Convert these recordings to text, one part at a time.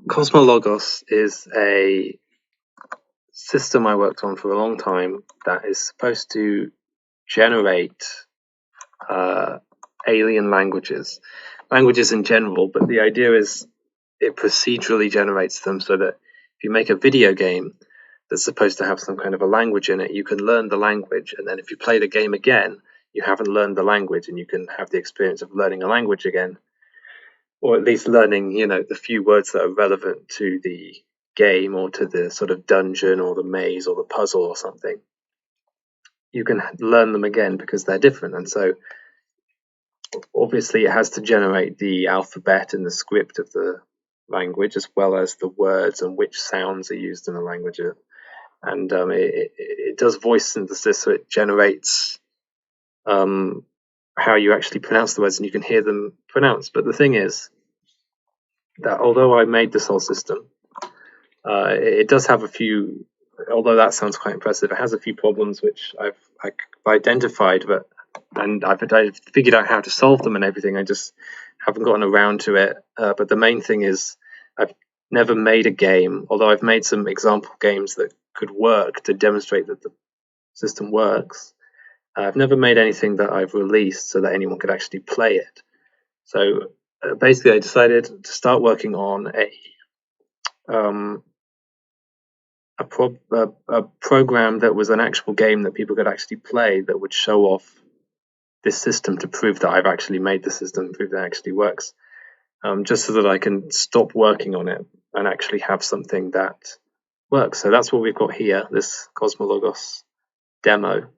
KosmoLogos is a system I worked on for a long time that is supposed to generate alien languages in general, but the idea is it procedurally generates them so that if you make a video game that's supposed to have some kind of a language in it, you can learn the language, and then if you play the game again, you haven't learned the language, and you can have the experience of learning a language again, or at least learning, the few words that are relevant to the game or to the sort of dungeon or the maze or the puzzle or something. You can learn them again because they're different, and so obviously it has to generate the alphabet and the script of the language as well as the words and which sounds are used in the language. And it does voice synthesis, so it generates how you actually pronounce the words, and you can hear them pronounced. But the thing is that although I made this whole system, it does have a few, although that sounds quite impressive, it has a few problems which I've identified, and I've figured out how to solve them and everything. I just haven't gotten around to it. But the main thing is I've never made a game, although I've made some example games that could work to demonstrate that the system works. I've never made anything that I've released so that anyone could actually play it. So basically, I decided to start working on a program that was an actual game that people could actually play that would show off this system to prove that I've actually made the system, prove that it actually works, just so that I can stop working on it and actually have something that works. So that's what we've got here, this KosmoLogos demo.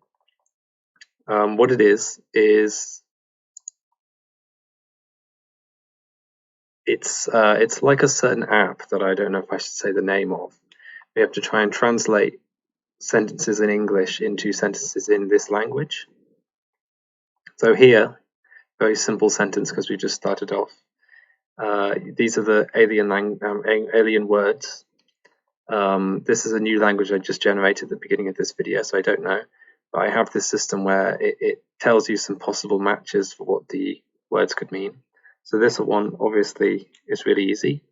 What it is it's like a certain app that I don't know if I should say the name of. We have to try and translate sentences in English into sentences in this language. So here, very simple sentence because we just started off. These are the alien words. This is a new language I just generated at the beginning of this video, so I don't know. But I have this system where it tells you some possible matches for what the words could mean. So this one obviously is really easy.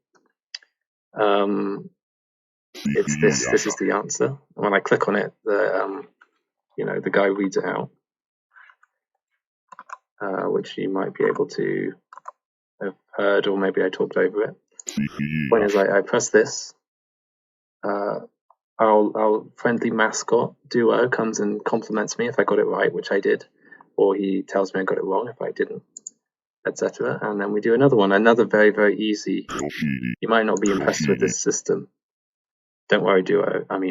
It's this. This is the answer. When I click on it, the guy reads it out, which you might be able to have heard, or maybe I talked over it. Point is, I press this. Our friendly mascot duo comes and compliments me if I got it right, which I did, or he tells me I got it wrong if I didn't, etc. And then we do another one, another very, very easy. You might not be impressed with this system. Don't worry,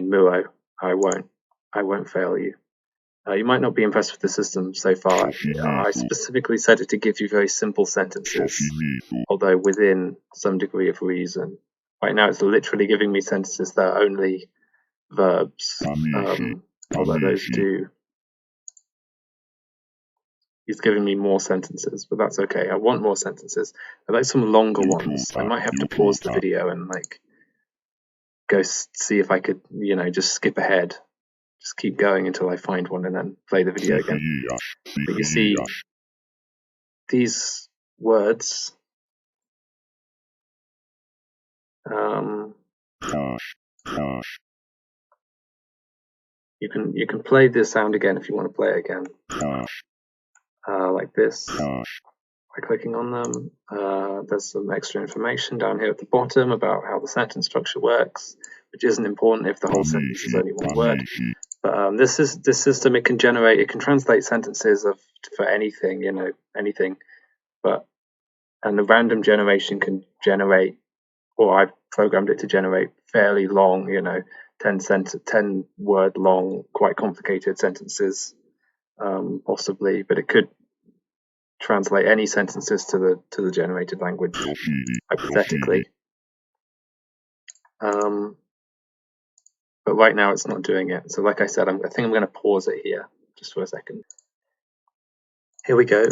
Moo-o. I won't fail you. You might not be impressed with the system so far. I specifically set it to give you very simple sentences, although within some degree of reason. Right now it's literally giving me sentences that are only verbs, although those do. He's giving me more sentences, but that's okay. I want more sentences. I like some longer ones. I might have to pause the video and go see if I could, just skip ahead. Just keep going until I find one and then play the video again. But you see, these words, you can play this sound again if you want to play it again, like this. By clicking on them, there's some extra information down here at the bottom about how the sentence structure works, which isn't important if the whole sentence is only one word. But this system, it can translate sentences for anything, anything. And the random generation can generate, or I've programmed it to generate fairly long, 10 word long, quite complicated sentences, possibly, but it could translate any sentences to the generated language, hypothetically. But right now it's not doing it. So like I said, I think I'm going to pause it here just for a second. Here we go.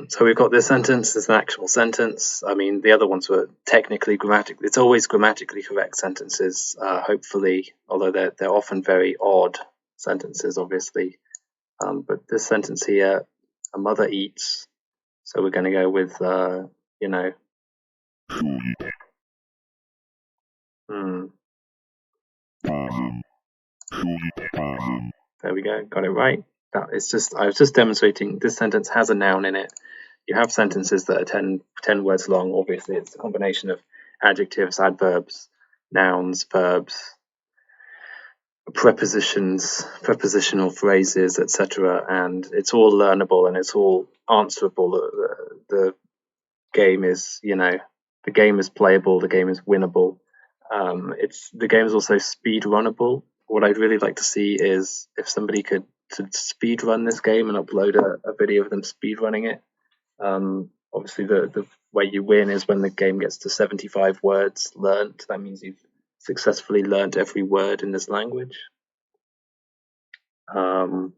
So we've got this sentence. It's an actual sentence. The other ones were technically grammatically. It's always grammatically correct sentences, hopefully, although they're often very odd sentences, obviously. But this sentence here, a mother eats. So we're going to go with, There we go, got it right. I was just demonstrating this sentence has a noun in it. You have sentences that are 10 words long. Obviously, it's a combination of adjectives, adverbs, nouns, verbs, prepositions, prepositional phrases, etc. And it's all learnable and it's all answerable. The game is, the game is playable, the game is winnable. The game is also speed runnable. What I'd really like to see is if somebody could speed run this game and upload a video of them speed running it. Obviously, the way you win is when the game gets to 75 words learned. That means you've successfully learned every word in this language. I'm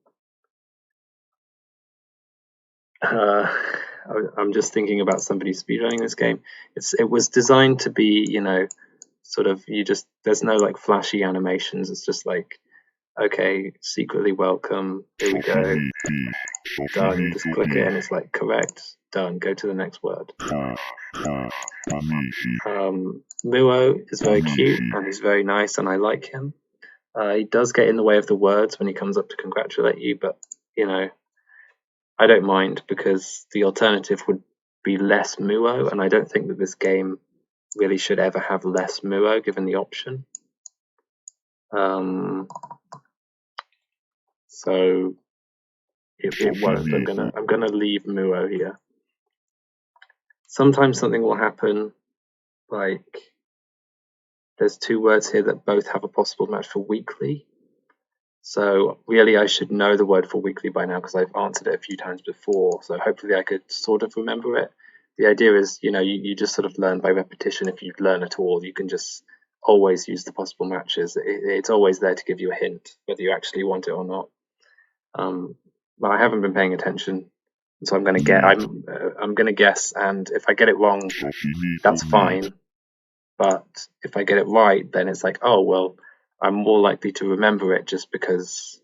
just thinking about somebody speedrunning this game. It was designed to be, sort of there's no like flashy animations. It's just like, okay, secretly welcome. Here we go. Done. Just click it and it's like correct. Done. Go to the next word. Moo-o is very cute and he's very nice and I like him. He does get in the way of the words when he comes up to congratulate you, but I don't mind because the alternative would be less Moo-o, and I don't think that this game really should ever have less Moo-o given the option. So it won't. I'm gonna leave Moo-o here. Sometimes something will happen, like there's 2 words here that both have a possible match for weekly. So really I should know the word for weekly by now because I've answered it a few times before. So hopefully I could sort of remember it. The idea is, you just sort of learn by repetition. If you learn at all, you can just always use the possible matches. It's always there to give you a hint, whether you actually want it or not. But I haven't been paying attention, so I'm going to guess, and if I get it wrong, that's fine. But if I get it right, then it's like, oh well, I'm more likely to remember it just because,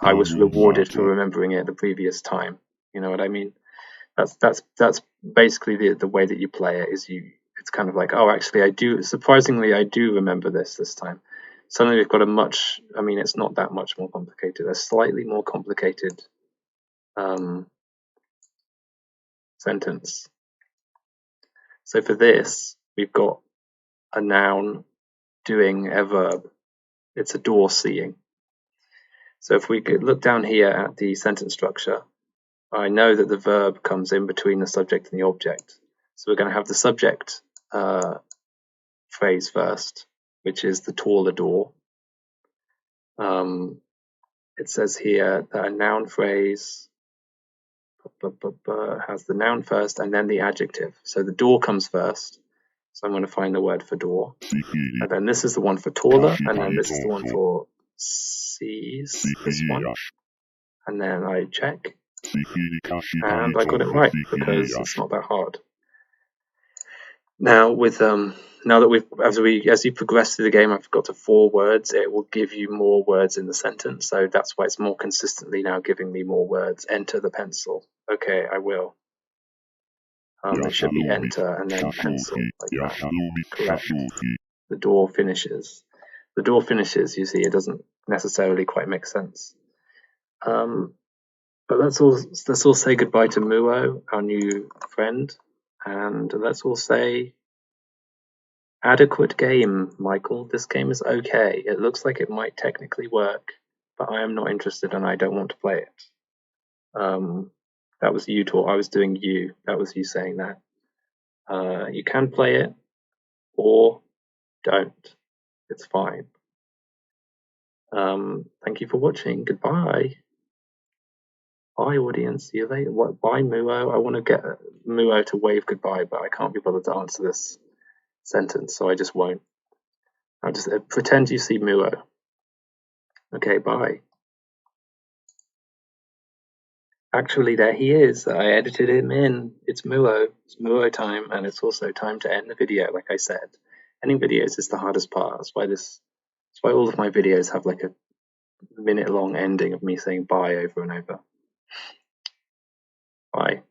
I was rewarded for remembering it the previous time. You know what I mean? That's basically the way that you play it. It's kind of like, oh, actually, surprisingly, I do remember this time. Suddenly we've got it's not that much more complicated. A slightly more complicated sentence. So for this, we've got a noun doing a verb. It's a door seeing. So if we could look down here at the sentence structure, I know that the verb comes in between the subject and the object. So we're going to have the subject phrase first, which is the taller door. It says here that a noun phrase has the noun first and then the adjective. So the door comes first. So I'm going to find the word for door. And then this is the one for taller, and then this is the one for sees, this one. And then I check. And I got it right because it's not that hard. Now as you progress through the game, I've got to 4 words. It will give you more words in the sentence, so that's why it's more consistently now giving me more words. Enter the pencil. Okay, I will. It should be enter and then pencil, like that. Correct. The door finishes. The door finishes. You see, it doesn't necessarily quite make sense. But let's all say goodbye to Moo-o, our new friend, and let's all say adequate game, Michael. This game is okay. It looks like it might technically work, but I am not interested and I don't want to play it. That was you talk. I was doing you. That was you saying that. You can play it or don't. It's fine. Thank you for watching. Goodbye. Bye, audience. See you later. Bye, Moo-o. I want to get Moo-o to wave goodbye, but I can't be bothered to answer this sentence, so I just won't. I'll just pretend you see Moo-o. Okay, bye. Actually, there he is. I edited him in. It's Moo-o. It's Moo-o time, and it's also time to end the video, like I said. Ending videos is the hardest part. That's why all of my videos have like a minute-long ending of me saying bye over and over. Bye.